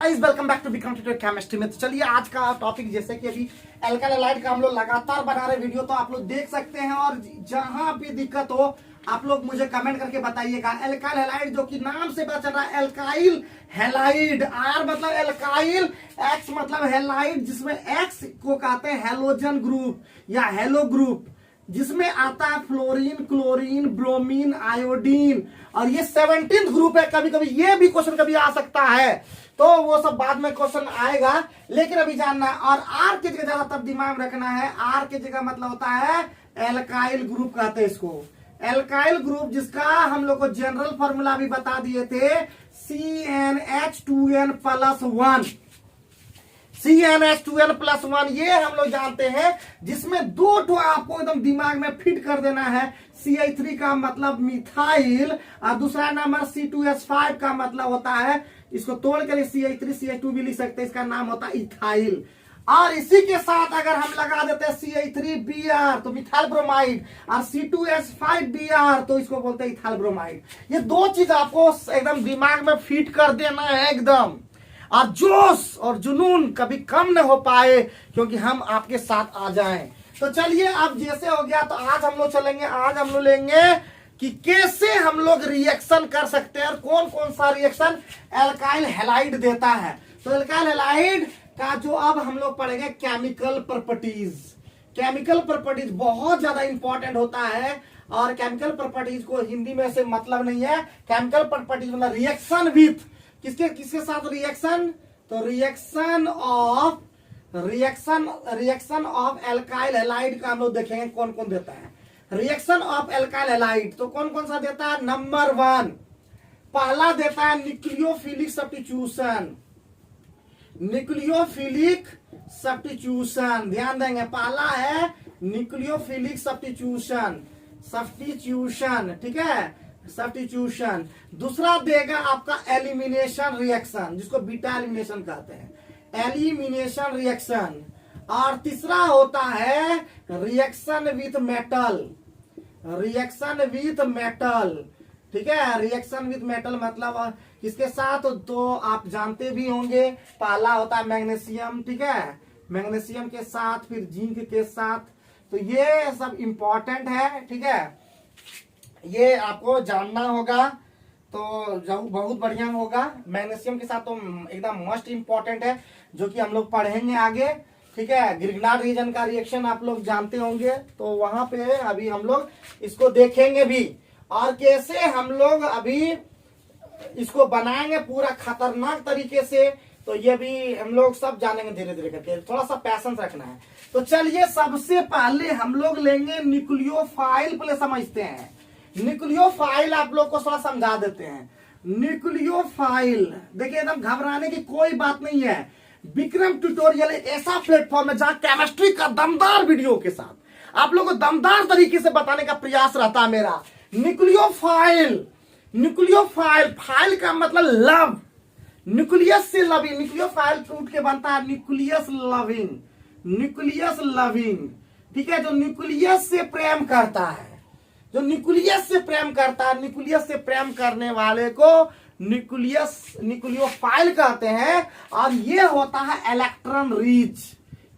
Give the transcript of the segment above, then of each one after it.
Guys welcome back to Vikram tutor chemistry में। तो चलिए आज का टॉपिक, जैसे कि अभी एल्काइल हैलाइड का हम लोग लगातार बना रहे वीडियो, तो आप लोग देख सकते हैं और जहां भी दिक्कत हो आप लोग मुझे कमेंट करके बताइएगा। एल्काइल हैलाइड जो कि नाम से पता चल रहा है एल्काइल हैलाइड, आर मतलब एल्काइल, एक्स मतलब हैलाइड, जिसमें एक्स को कहते हैं हैलोजन ग्रुप या हेलो ग्रुप, जिसमें आता है फ्लोरीन, क्लोरीन, ब्रोमीन, आयोडीन, और ये 17th ग्रुप है। कभी कभी ये भी क्वेश्चन कभी आ सकता है, तो वो सब बाद में क्वेश्चन आएगा, लेकिन अभी जानना है। और आर की जगह ज्यादातर दिमाग रखना है, आर की जगह मतलब होता है एल्काइल ग्रुप कहते हैं इसको, एल्काइल ग्रुप, जिसका हम लोग को जनरल फॉर्मूला भी बता दिए थे, CnH2n+1, CnH2n+1 ये हम लोग जानते हैं, जिसमें दो ठो आपको एकदम दिमाग में फिट कर देना है। CH3 का मतलब मिथाइल और दूसरा नंबर C2H5 का मतलब होता है, इसको तोड़ कर CH3 CH2 भी लिख सकते हैं, इसका नाम होता है इथाइल। और इसी के साथ अगर हम लगा देते हैं CH3Br तो मिथाइल ब्रोमाइड, और C2H5Br तो इसको बोलते हैं इथाइल ब्रोमाइड। ये दो चीज आपको एकदम दिमाग में फिट कर देना है एकदम, और जोश और जुनून कभी कम न हो पाए, क्योंकि हम आपके साथ आ जाएं। तो चलिए, अब जैसे हो गया, तो आज हम लोग चलेंगे, आज हम लोग लेंगे कि कैसे हम लोग रिएक्शन कर सकते हैं और कौन कौन सा रिएक्शन एल्काइल हैलाइड देता है। तो एल्काइल हैलाइड का जो अब हम लोग पढ़ेंगे केमिकल प्रॉपर्टीज। केमिकल प्रॉपर्टीज बहुत ज्यादा इंपॉर्टेंट होता है, और केमिकल प्रॉपर्टीज को हिंदी में से मतलब नहीं है। केमिकल प्रॉपर्टीज मतलब रिएक्शन विथ, किसके किसके साथ रिएक्शन, तो रिएक्शन ऑफ एल्काइल हैलाइड का हम लोग देखेंगे कौन कौन देता है। रिएक्शन ऑफ एल्काइल हैलाइड तो कौन कौन सा देता है। नंबर 1 पहला देता है न्यूक्लियोफिलिक सब्स्टिट्यूशन। न्यूक्लियोफिलिक सब्स्टिट्यूशन ध्यान देंगे, पहला है न्यूक्लियोफिलिक सब्स्टिट्यूशन, ठीक है, सब्स्टिट्यूशन। दूसरा देगा आपका एलिमिनेशन रिएक्शन, जिसको बीटा एलिमिनेशन कहते हैं, एलिमिनेशन रिएक्शन। और तीसरा होता है रिएक्शन विथ मेटल, ठीक है। रिएक्शन विथ मेटल मतलब किसके साथ, तो आप जानते भी होंगे, पहला होता है मैग्नीशियम, ठीक है, मैग्नीशियम के साथ, फिर जिंक के साथ। तो ये सब इंपॉर्टेंट है, ठीक है, ये आपको जानना होगा, तो बहुत बढ़िया होगा। मैग्नीशियम के साथ तो एकदम मोस्ट इंपॉर्टेंट है, जो कि हम लोग पढ़ेंगे आगे, ठीक है। ग्रिग्नार्ड रीजन का रिएक्शन आप लोग जानते होंगे, तो वहां पे अभी हम लोग इसको देखेंगे भी, और कैसे हम लोग अभी इसको बनाएंगे पूरा खतरनाक तरीके से। तो ये भी हम लोग सब जानेंगे धीरे धीरे करके, थोड़ा सा पैशंस रखना है। तो चलिए, सबसे पहले हम लोग लेंगे न्यूक्लियोफाइल, पहले समझते हैं। न्यूक्लियोफाइल आप लोग को थोड़ा समझा देते हैं। न्यूक्लियोफाइल देखिए, एकदम घबराने की कोई बात नहीं है। विक्रम ट्यूटोरियल एक ऐसा प्लेटफॉर्म है जहां केमिस्ट्री का दमदार वीडियो के साथ आप लोगों को दमदार तरीके से बताने का प्रयास रहता है मेरा। न्यूक्लियोफाइल, फाइल का मतलब लव, न्यूक्लियस से लविंग, न्यूक्लियोफाइल टूट के बनता है न्यूक्लियस लविंग, ठीक है, जो न्यूक्लियस से प्रेम करता है, न्यूक्लियस से प्रेम करने वाले को न्यूक्लियोफाइल कहते हैं। और ये होता है इलेक्ट्रॉन रिच।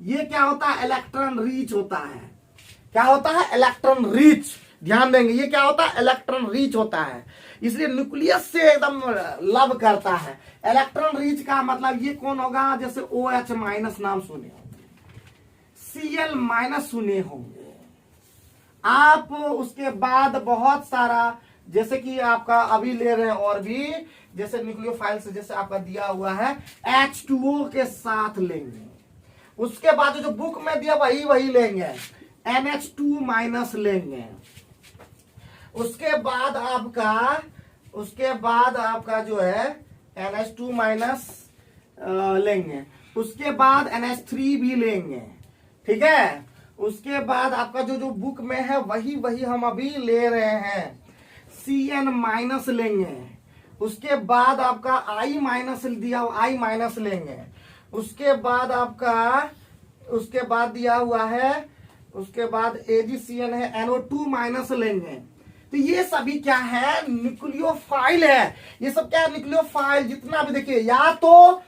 ये क्या होता है, इलेक्ट्रॉन रिच होता है। क्या होता है, इलेक्ट्रॉन रिच, ध्यान देंगे, ये क्या होता है, इलेक्ट्रॉन रिच होता है, इसलिए न्यूक्लियस से एकदम लव करता है। इलेक्ट्रॉन रिच का मतलब ये कौन होगा, जैसे OH- नाम सुने होंगे, Cl- सुने होंगे आप, उसके बाद बहुत सारा, जैसे कि आपका अभी ले रहे हैं, और भी जैसे न्यूक्लियोफाइल से जैसे आपका दिया हुआ है H2O के साथ लेंगे। उसके बाद जो बुक में दिया वही लेंगे, NH2- लेंगे। उसके बाद आपका जो है NH2- लेंगे। उसके बाद NH3 भी लेंगे, ठीक है। उसके बाद आपका जो बुक में है वही हम अभी ले रहे हैं, Cn- लेंगे। उसके बाद आपका I- दिया, I- लेंगे। उसके बाद आपका, उसके बाद दिया हुआ है, उसके बाद AgCN है, NO2- लेंगे। तो ये सभी क्या है, न्यूक्लियोफाइल है। ये सब क्या है, न्यूक्लियोफाइल। जितना भी देखिए, या तो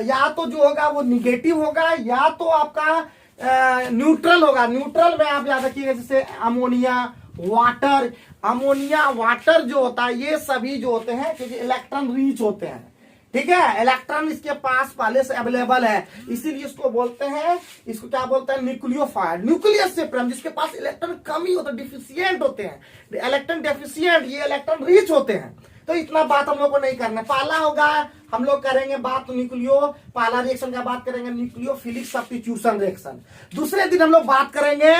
या तो जो होगा वो निगेटिव होगा या तो आपका न्यूट्रल होगा। न्यूट्रल में आप याद रखिएगा जैसे अमोनिया, वाटर। अमोनिया, वाटर जो होता है ये सभी जो होते हैं क्योंकि इलेक्ट्रॉन रिच होते हैं, ठीक है, इलेक्ट्रॉन इसके पास पहले से अवेलेबल है, इसीलिए इसको बोलते हैं, इसको क्या बोलते हैं, न्यूक्लियोफाइल। न्यूक्लियस से प्रेम, जिसके पास इलेक्ट्रॉन कमी होता है, डिफिशियंट होते हैं, इलेक्ट्रॉन डेफिशिएंट, ये इलेक्ट्रॉन रिच होते हैं। तो इतना बात हम लोग को नहीं करना। पहला होगा हम लोग करेंगे बात पहला रिएक्शन का बात करेंगे न्यूक्लियोफिलिक सब्स्टिट्यूशन रिएक्शन। दूसरे दिन हम लोग बात करेंगे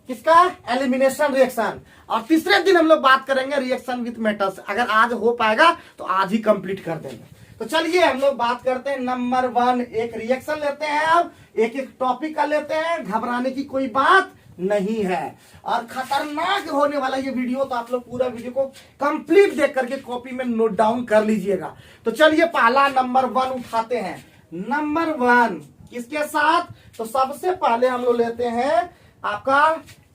किसका, एलिमिनेशन रिएक्शन। और तीसरे दिन हम लोग बात करेंगे रिएक्शन विथ मेटल्स। अगर आज हो पाएगा तो आज ही कंप्लीट कर देंगे। तो चलिए हम लोग बात करते हैं नंबर 1। एक रिएक्शन लेते हैं, अब एक एक टॉपिक का लेते हैं, घबराने की कोई बात नहीं है। और खतरनाक होने वाला ये वीडियो, तो आप लोग पूरा वीडियो को कंप्लीट देख करके कॉपी में नोट डाउन कर लीजिएगा। तो चलिए पहला नंबर 1 उठाते हैं। नंबर 1 किसके साथ, तो सबसे पहले हम लोग लेते हैं आपका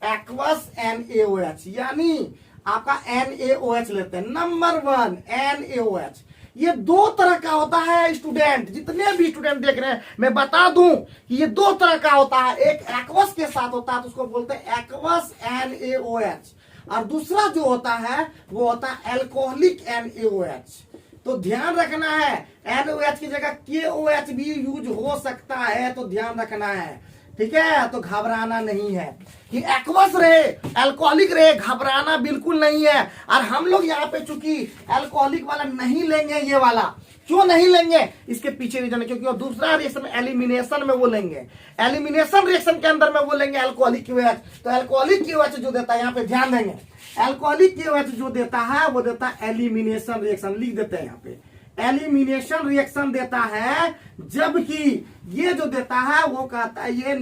एक्वस NaOH, यानी आपका NaOH लेते हैं। नंबर 1 NaOH, ये दो तरह का होता है स्टूडेंट, जितने भी स्टूडेंट देख रहे हैं मैं बता दूं कि ये दो तरह का होता है। एक एक्वस के साथ होता है तो उसको बोलते हैं एक्वस NaOH, और दूसरा जो होता है वो होता है एल्कोहलिक NaOH। तो ध्यान रखना है, NaOH की जगह KOH भी यूज हो सकता है, तो ध्यान रखना है, ठीक है। तो घबराना नहीं है कि एक्वस रहे अल्कोहलिक रहे, घबराना बिल्कुल नहीं है। और हम लोग यहाँ पे चूंकि अल्कोहलिक वाला नहीं लेंगे, ये वाला क्यों नहीं लेंगे, इसके पीछे रीजन है क्योंकि दूसरा रिएक्शन एलिमिनेशन में वो लेंगे, एलिमिनेशन रिएक्शन के अंदर में वो लेंगे अल्कोहलिक KOH। तो अल्कोहलिक KOH जो देता है, यहाँ पे ध्यान देंगे, अल्कोहलिक KOH जो देता है वो देता है एलिमिनेशन रिएक्शन। लिख देते हैं यहाँ पे, एलिमिनेशन रिएक्शन देता है, जबकि ये जो देता है वो कहता है ये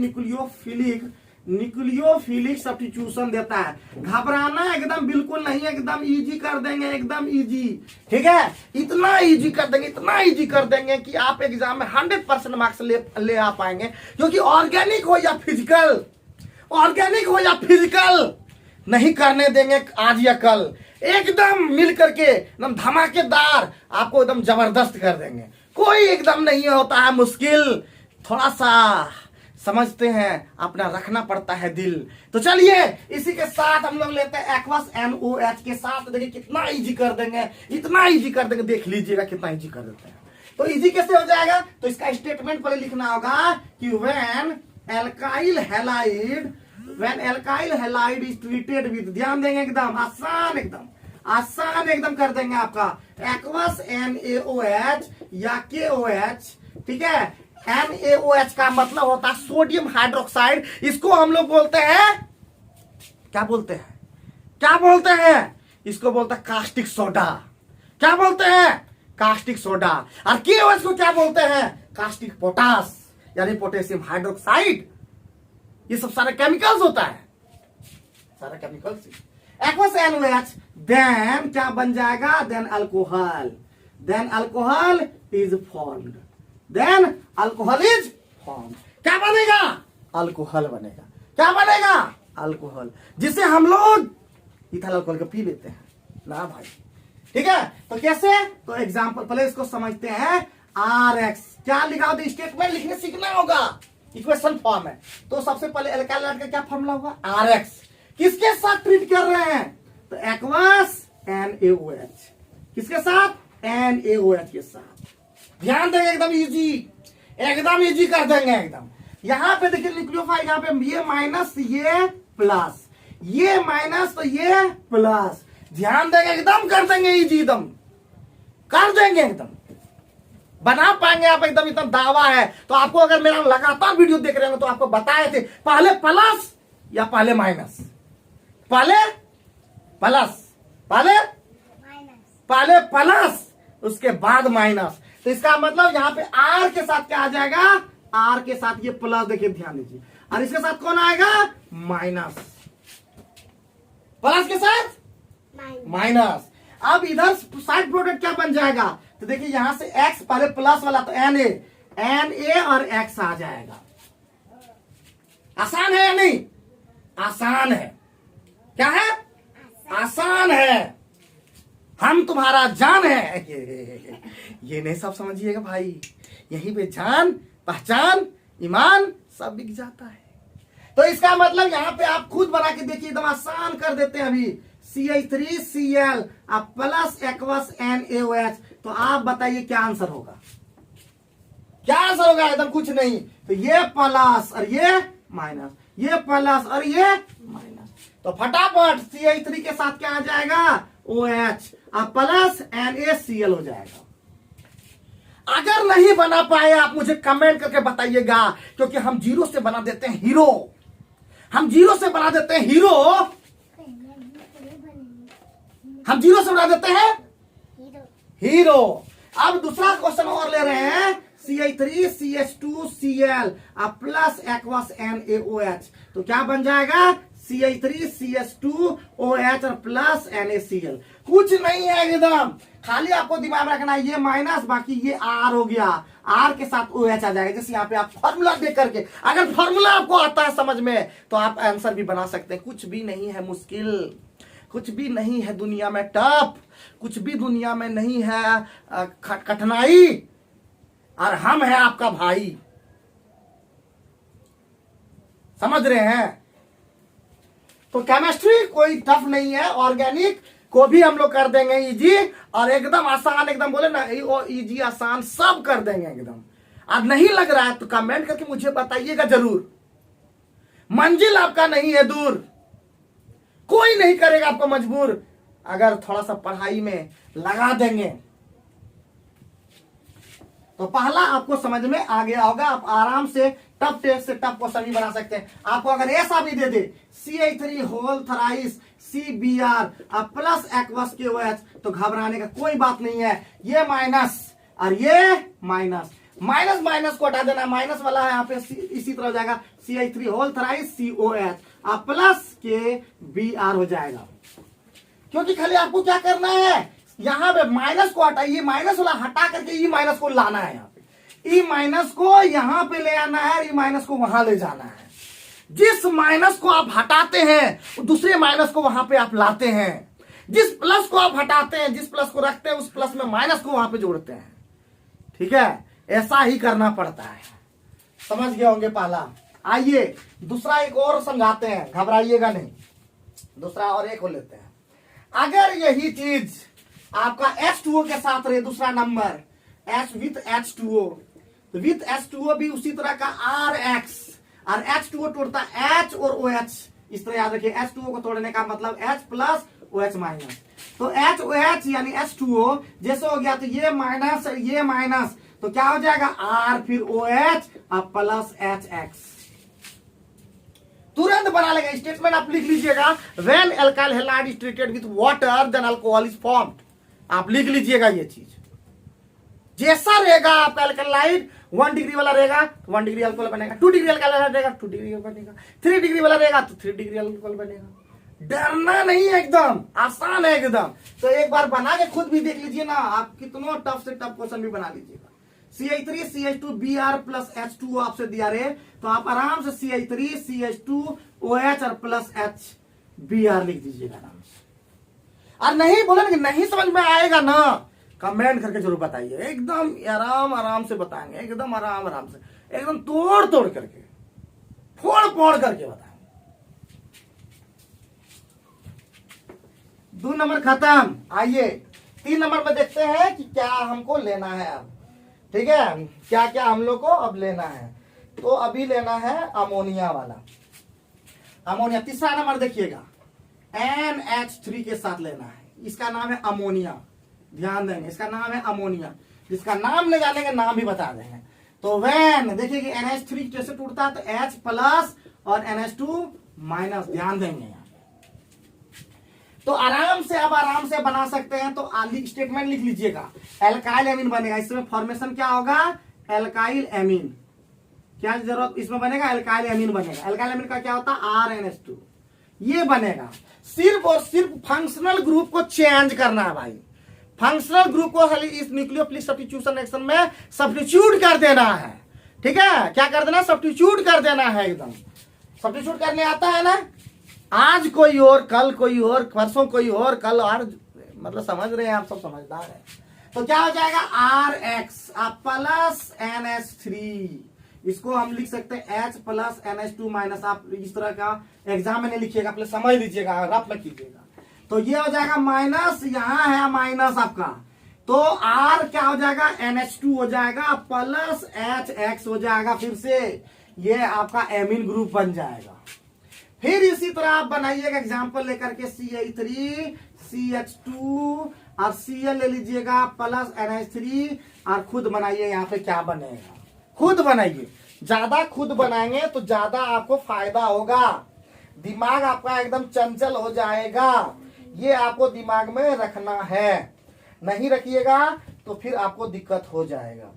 न्यूक्लियोफिलिक सब्स्टिट्यूशन देता है। घबराना एकदम बिल्कुल नहीं, एकदम इजी कर देंगे, एकदम इजी, ठीक है। इतना इजी कर देंगे, इतना इजी कर देंगे कि आप एग्जाम में 100% मार्क्स ले आ पाएंगे। क्योंकि ऑर्गेनिक हो या फिजिकल, ऑर्गेनिक हो या फिजिकल नहीं करने देंगे आज या कल, एकदम मिल करके एकदम धमाकेदार आपको एकदम जबरदस्त कर देंगे। कोई एकदम नहीं होता है मुश्किल, थोड़ा सा समझते हैं, अपना रखना पड़ता है दिल। तो चलिए इसी के साथ हम लोग लेते हैं एक्वस NaOH के साथ। देखिए कितना इजी कर देंगे, इतना इजी कर देंगे, देख लीजिएगा कितना इजी कर देते हैं। तो इजी कैसे हो जाएगा, तो इसका स्टेटमेंट पहले लिखना होगा कि when alkyl halide is treated with, ध्यान देंगे एकदम आसान, एकदम आसान एकदम कर देंगे आपका एक्वस NaOH या KOH, ठीक है। NaOH का मतलब होता है सोडियम हाइड्रोक्साइड। इसको हम लोग बोलते हैं, क्या बोलते हैं, क्या बोलते हैं, इसको बोलते हैं कास्टिक सोडा। क्या बोलते हैं, कास्टिक सोडा। और KOH को क्या बोलते हैं, कास्टिक पोटास, यानी पोटेशियम हाइड्रोक्साइड। ये सब सारे केमिकल्स होता है, सारे केमिकल्स। एक्वस NaOH देन क्या बन जाएगा, then alcohol, then alcohol is formed, then alcohol is formed. क्या बनेगा, अल्कोहल बनेगा। क्या बनेगा, अल्कोहल, जिसे हम लोग इथाइल अल्कोहल का पी लेते हैं ना भाई, ठीक है। तो कैसे, तो एग्जांपल पहले इसको समझते हैं। RX क्या लिखा होता है, स्टेटमेंट लिखने सीखना होगा, इक्वेशन फॉर्म है। तो सबसे पहले एल्काइल हाइड्राइड का क्या फॉर्मूला होगा, RX। किसके साथ ट्रीट कर रहे हैं, तो एक्वस NaOH, किसके साथ, NaOH के साथ। ध्यान देंगे, एकदम इजी, एकदम इजी कर देंगे एकदम। यहां पे देखिए न्यूक्लियोफाइल, यहां पे ये माइनस ये प्लस, ये माइनस तो ये प्लस। ध्यान देंगे, एकदम कर देंगे इजी, एकदम कर देंगे, एकदम बना पाएंगे आप, एकदम इतना दावा है। तो आपको अगर मेरा लगातार वीडियो देख रहे हो तो आपको बताए थे पहले प्लस या पहले माइनस, पहले प्लस, पहले प्लस उसके बाद माइनस। तो इसका मतलब यहाँ पे R के साथ क्या आ जाएगा, R के साथ ये प्लस, देखिए ध्यान दीजिए, और इसके साथ कौन आएगा, माइनस, प्लस के साथ माइनस। अब इधर साइड प्रोडक्ट क्या बन जाएगा, तो देखिए यहां से X पहले प्लस वाला तो Na और X आ जाएगा। आसान है या नहीं, आसान है, क्या है, आसान है। हम तुम्हारा जान है, ये नहीं सब समझिएगा भाई, यहीं पे जान पहचान ईमान सब बिक जाता है। तो इसका मतलब यहाँ पे आप खुद बना के देखिए, एकदम आसान कर देते हैं। अभी CH3Cl अब प्लस एक्वस NaOH, तो आप बताइए क्या आंसर होगा, क्या आंसर होगा? एकदम कुछ नहीं, तो ये प्लस और ये माइनस, ये प्लस और ये माइनस, तो फटाफट CH3 के साथ क्या आ जाएगा? OH, अब प्लस NaCl हो जाएगा। अगर नहीं बना पाए आप मुझे कमेंट करके बताइएगा, क्योंकि हम जीरो से बना देते हैं हीरो, हम जीरो से बना देते हैं हीरो, हम जीरो से बना देते हैं हीरो। अब दूसरा क्वेश्चन और ले रहे हैं, CH3CH2Cl अब प्लस एक्वस NaOH, तो क्या बन जाएगा? CH3CH2OH और प्लस NaCl। कुछ नहीं है एकदम, खाली आपको दिमाग में रखना है ये माइनस, बाकी ये R हो गया, R के साथ OH आ जाएगा। जैसे यहाँ पे आप फॉर्मूला देख करके, अगर फॉर्मूला आपको आता है समझ में तो आप आंसर भी बना सकते हैं। कुछ भी नहीं है मुश्किल, कुछ भी नहीं है दुनिया में टफ, कुछ भी दुनिया में नहीं है कठिनाई, और हम है आपका भाई, समझ रहे हैं? तो केमिस्ट्री कोई टफ नहीं है, ऑर्गेनिक को भी हम लोग कर देंगे इजी, और एकदम आसान, एकदम बोले ना इजी आसान सब कर देंगे एकदम। अब नहीं लग रहा है तो कमेंट करके मुझे बताइएगा जरूर। मंजिल आपका नहीं है दूर, कोई नहीं करेगा आपको मजबूर, अगर थोड़ा सा पढ़ाई में लगा देंगे तो पहला आपको समझ में आ गया होगा। आप आराम से टफ टेस्ट से टफ क्वेश्चन भी बना सकते हैं। आपको अगर ऐसा भी दे दे CH3 होल थराइस CBr अब प्लस एक्वस KOH, तो घबराने का कोई बात नहीं है। ये माइनस और ये माइनस, माइनस माइनस को हटा देना, माइनस वाला है यहाँ पे इसी तरह हो जाएगा CH3 होल थराइस COH अब प्लस KBr हो जाएगा। क्योंकि खाली आपको क्या करना है, यहाँ पे माइनस को हटाइए, माइनस वाला हटा करके ई माइनस को लाना है, यहाँ पे ई माइनस को यहाँ पे ले आना है, ई माइनस को वहां ले जाना है। जिस माइनस को आप हटाते हैं दूसरे माइनस को वहां पे आप लाते हैं, जिस प्लस को आप हटाते हैं जिस प्लस को रखते हैं उस प्लस में माइनस को वहां पे जोड़ते हैं। ठीक है, ऐसा ही करना पड़ता है, समझ गए होंगे पहला। आइए दूसरा एक और समझाते हैं, घबराइएगा नहीं, दूसरा और एक हो लेते हैं। अगर यही चीज आपका H2O के साथ रहे, दूसरा नंबर H विथ H2O, तो विथ H2O भी उसी तरह का RX, और H2O तोड़ता H और OH, इस तरह याद रखिए। H2O को तोड़ने का मतलब H प्लस OH माइनस, तो HOH यानी H2O जैसे हो गया, तो ये माइनस और ये माइनस, तो क्या हो जाएगा R फिर OH अब प्लस HX, तुरंत बना लेगा। स्टेटमेंट आप लिख लीजिएगा, when alkyl halide is treated with water then alcohol is formed. आप लिख लीजिएगा ये चीज, जैसा रहेगा आपका एल्काइलाइड 1 डिग्री वाला रहेगा तो 1 डिग्री अल्कोहल बनेगा, 2 डिग्री अल्काइलाइड रहेगा 2 डिग्री बनेगा, 3 डिग्री वाला रहेगा तो 3 डिग्री अल्कोहल बनेगा। डरना नहीं है, एकदम आसान है एकदम। तो एक बार बना के खुद भी देख लीजिए ना, आप कितना टफ से टफ क्वेश्चन भी बना लीजिएगा। CH3 CH2Br प्लस H2O आपसे दिया रहे, तो आप आराम से CH3 CH2OH और प्लस HBr लिख दीजिएगा आराम से। और नहीं बोले कि नहीं समझ में आएगा ना, कमेंट करके जरूर बताइए, एकदम आराम आराम से बताएंगे, एकदम आराम आराम से, एकदम तोड़ तोड़ करके, फोड़ फोड़ करके बताएंगे। 2 नंबर खत्म। आइए 3 नंबर में देखते हैं कि क्या हमको लेना है अब। ठीक है, क्या क्या हम लोग को अब लेना है, तो अभी लेना है अमोनिया वाला, अमोनिया। तीसरा नंबर देखिएगा, NH3 के साथ लेना है, इसका नाम है अमोनिया, ध्यान देंगे इसका नाम है अमोनिया, जिसका नाम ले जानेंगे नाम भी बता देंगे। तो वैन देखिए कि NH3 कैसे टूटता है, तो H प्लस और NH2 माइनस, ध्यान देंगे यहाँ। तो आराम से अब आराम से बना सकते हैं। तो स्टेटमेंट लिख लीजिएगा, एल्काइल एमीन बनेगा, इसमें फॉर्मेशन क्या होगा, एल्काइल एमीन, क्या जरूरत इसमें बनेगा, एल्काइल एमीन बनेगा। एल्काइल एमीन का क्या होता है, RNH2, ये बनेगा। सिर्फ और सिर्फ फंक्शनल ग्रुप को चेंज करना है भाई, फंक्शनल ग्रुप को इस न्यूक्लियोफिलिक सब्स्टिट्यूशन रिएक्शन में सब्स्टिट्यूट कर देना है। ठीक है, क्या कर देना, सब्स्टिट्यूट कर देना है, एकदम सब्स्टिट्यूट करने आता है ना। आज कोई और, कल कोई और, परसों कोई और, कल और, मतलब समझ रहे हैं आप, सब समझदार है। तो क्या हो जाएगा RX प्लस NH3, इसको हम लिख सकते हैं H प्लस NH2 माइनस, आप इस तरह का एग्जाम में नहीं लिखिएगा, पहले समझ लीजिएगा, रफ में कीजिएगा। तो ये हो जाएगा माइनस, यहां है माइनस आपका, तो R क्या हो जाएगा NH2 हो जाएगा प्लस HX हो जाएगा, फिर से ये आपका एमीन ग्रुप बन जाएगा। फिर इसी तरह आप बनाइएगा एग्जाम्पल लेकर के CH3 CH2 और Cl ले लीजिएगा प्लस NH3 और खुद बनाइए यहाँ पे क्या बनेगा, खुद बनाइए, ज्यादा खुद बनाएंगे तो ज्यादा आपको फायदा होगा, दिमाग आपका एकदम चंचल हो जाएगा, ये आपको दिमाग में रखना है, नहीं रखिएगा तो फिर आपको दिक्कत हो जाएगा।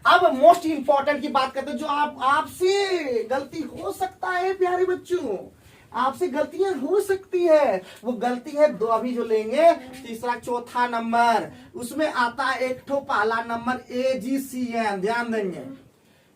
अब मोस्ट इंपॉर्टेंट की बात करते हैं, जो आपसे गलती हो सकता है प्यारे बच्चों, आपसे गलतियां हो सकती है, वो गलती है दो, अभी जो लेंगे तीसरा चौथा नंबर, उसमें आता है एक ठो पहला नंबर AgCN, ध्यान देंगे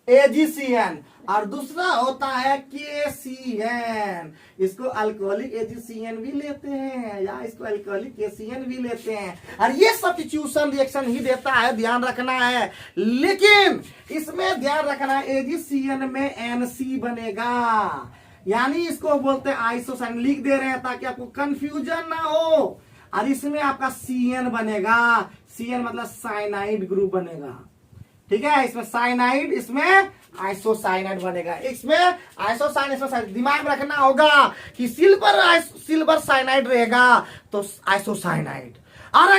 AgCN, और दूसरा होता है KCN, इसको अल्कोहलिक AgCN भी लेते हैं या इसको अल्कोहलिक KCN भी लेते हैं, और ये सब्स्टिट्यूशन रिएक्शन ही देता है, ध्यान रखना है। लेकिन इसमें ध्यान रखना है AgCN में NC बनेगा, यानी इसको बोलते हैं आइसोसाइन, लिख दे रहे हैं ताकि आपको कंफ्यूजन ना हो, और इसमें आपका CN बनेगा, CN मतलब साइनाइड ग्रुप बनेगा, ठीक है, इसमें साइनाइड, इसमें आइसोसाइनाइड बनेगा, इसमें आइसोसाइन, इसमें दिमाग में रखना होगा कि सिल्वर साइनाइड रहेगा तो आइसोसाइनाइड, और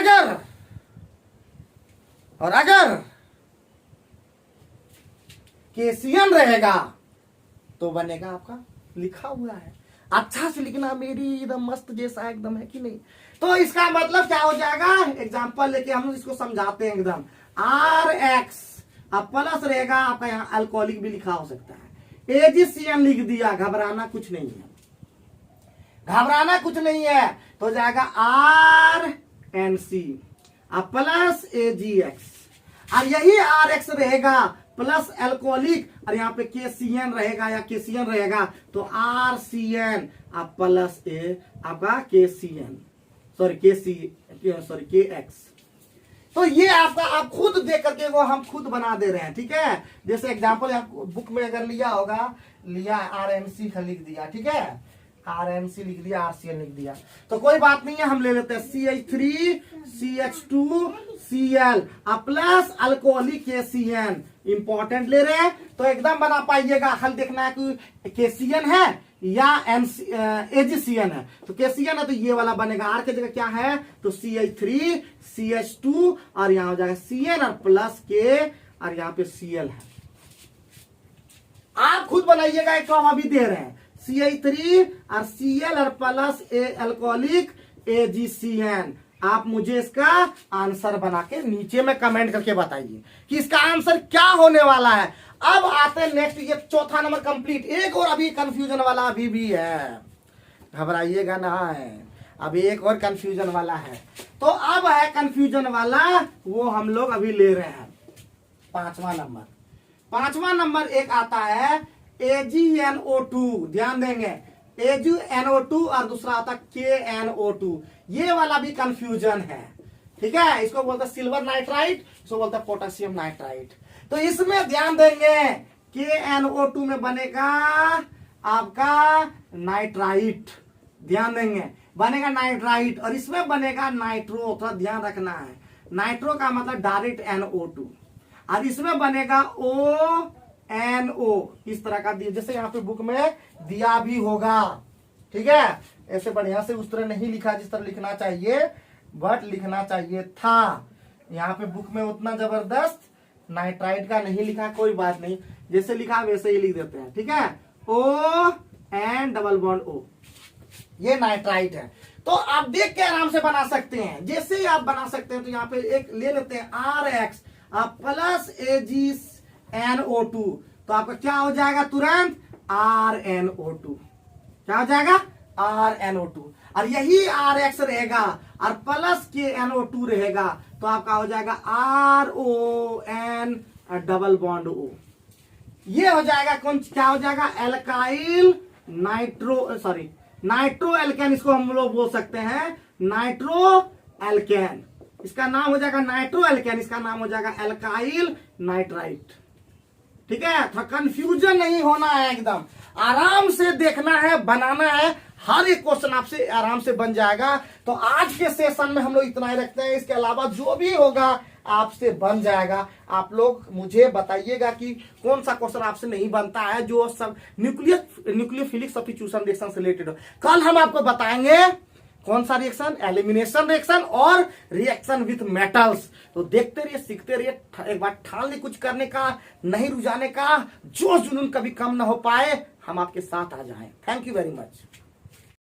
अगर KCN रहेगा तो बनेगा आपका, लिखा हुआ है, अच्छा से लिखना, मेरी एकदम मस्त जैसा एकदम है कि नहीं। तो इसका मतलब क्या हो जाएगा, एग्जांपल लेके हम इसको समझाते हैं एकदम, RX अब प्लस रहेगा आपका, यहाँ अल्कोहलिक भी लिखा हो सकता है, AgCN लिख दिया, घबराना कुछ नहीं है, घबराना कुछ नहीं है, तो जाएगा RNC अब प्लस AgX, और यही RX रहेगा प्लस अल्कोहलिक, और यहाँ पे KCN रहेगा या KCN रहेगा तो RCN अब प्लस A आपका KCN, सॉरी KX। तो ये आपका आप खुद देख करके वो हम खुद बना दे रहे हैं, ठीक है, जैसे एग्जांपल बुक में अगर लिया होगा, लिया RNC का लिख दिया, ठीक है, RNC लिख दिया, RCN लिख दिया, तो कोई बात नहीं है, हम ले लेते हैं CH3 CH2 Cl plus alcoholic KCN, important ले रहे हैं तो एकदम बना पाइएगा, हल देखना है कि KCN है या AgCN है, तो KCN है तो ये वाला बनेगा, R की जगह क्या है तो CH3 CH2 और यहां हो जाएगा CN और प्लस K और यहाँ पे Cl है, आप खुद बनाइएगा, एक हम अभी दे रहे हैं CH3 और Cl और प्लस अल्कोहलिक AgCN, आप मुझे इसका आंसर बना के नीचे में कमेंट करके बताइए कि इसका आंसर क्या होने वाला है। अब आते हैं नेक्स्ट, ये चौथा नंबर कंप्लीट, एक और अभी कंफ्यूजन वाला अभी भी है, घबराइएगा ना है, अभी एक और कंफ्यूजन वाला है, तो अब है कंफ्यूजन वाला, वो हम लोग अभी ले रहे हैं पांचवा नंबर एक आता है AgNO2, ध्यान देंगे AgNO2 और दूसरा आता है KNO2, ये वाला भी कंफ्यूजन है, ठीक है, इसको बोलते हैं सिल्वर नाइट्राइट, इसको बोलते हैं पोटेशियम नाइट्राइट। तो इसमें ध्यान देंगे KNO2 में बनेगा आपका नाइट्राइट, ध्यान देंगे बनेगा नाइट्राइट, और इसमें बनेगा नाइट्रो, थोड़ा ध्यान रखना है, नाइट्रो का मतलब डायरेक्ट NO2, और इसमें बनेगा ONO, इस तरह का दिया, जैसे यहाँ पे बुक में दिया भी होगा, ठीक है, ऐसे बढ़िया से उस तरह नहीं लिखा जिस तरह लिखना चाहिए, बट लिखना चाहिए था, यहाँ पे बुक में उतना जबरदस्त नाइट्राइट का नहीं लिखा, कोई बात नहीं, जैसे लिखा वैसे ही लिख देते हैं, ठीक है, O ये नाइट्राइट है। तो आप देख के आराम से बना सकते हैं, जैसे ही आप बना सकते हैं, तो यहाँ पे एक ले लेते हैं RX प्लस AgNO2, तो आपका क्या हो जाएगा तुरंत RNO2, क्या हो जाएगा RNO2, और यही RX रहेगा और प्लस KNO2 रहेगा, तो आपका हो जाएगा RON डबल बॉन्ड O, ये हो जाएगा कौन, क्या हो जाएगा एल्काइल नाइट्रो एल्केन, इसको हम लोग बोल सकते हैं नाइट्रो एल्केन, इसका नाम हो जाएगा नाइट्रो एल्केन, इसका नाम हो जाएगा एल्काइल नाइट्राइट। ठीक है, तो कंफ्यूजन नहीं होना है, एकदम आराम से देखना है, बनाना है, हर एक क्वेश्चन आपसे आराम से बन जाएगा। तो आज के सेशन में हम लोग इतना ही रखते हैं, इसके अलावा जो भी होगा आपसे बन जाएगा। आप लोग मुझे बताइएगा कि कौन सा क्वेश्चन आपसे नहीं बनता है, जो सब न्यूक्लियोफिलिक सब्स्टिट्यूशन रिएक्शन से रिलेटेड हो। कल हम आपको बताएंगे कौन सा रिएक्शन, एलिमिनेशन रिएक्शन और रिएक्शन विथ मेटल्स। तो देखते रहिए, सीखते रहिए, एक बार ठान ली कुछ करने का, नहीं रुझाने का, जो जुनून कभी कम ना हो पाए, हम आपके साथ आ जाएं। Thank you very much.